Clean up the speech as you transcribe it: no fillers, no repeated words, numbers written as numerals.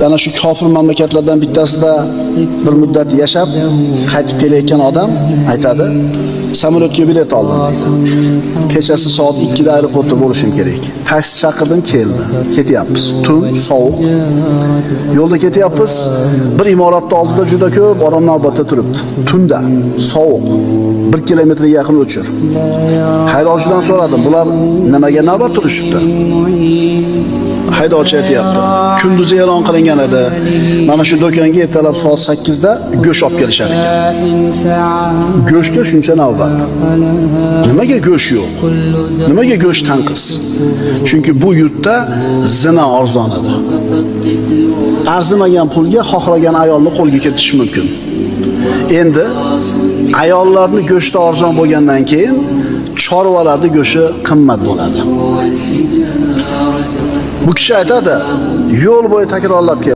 Ana shu kofir mamlakatlardan bittasida bir muddat yashab, qaytib kelayotgan odam aytadi, samolyotga bilet oldim deydi. Kechasi soat 2 da aeroportda bo'lishim kerak. Taksi chaqirdim, keldi. Ketyapmiz. Tun, sovuq. Yo'lda ketyapmiz. Bir imoratning oldida juda ko'p odam navbatda turibdi. Tunda, sovuq. 1 kilometrga yaqin o'chir. Haydovchidan so'radim, bular nimaga navbat turishibdi? Haydovchi aytayapti. Kunduzi e'lon qilingan edi. Mana shu do'konga ertalab soat 8 da go'sht olib kelishar ekan. Go'shtga shuncha navbat. Nimaga go'sht yo'q? Nimaga go'sht tanqis? Chunki bu yurtda zina arzon edi. Arzimagan pulga xohlagan ayolni qo'lga kiritish mumkin. Endi ayollarning go'shti arzon bo'lgandan keyin chorvalarning go'shti qimmat bo'ladi. Bu kishi aytadi, yo'l bo'yi takrorlab keldi.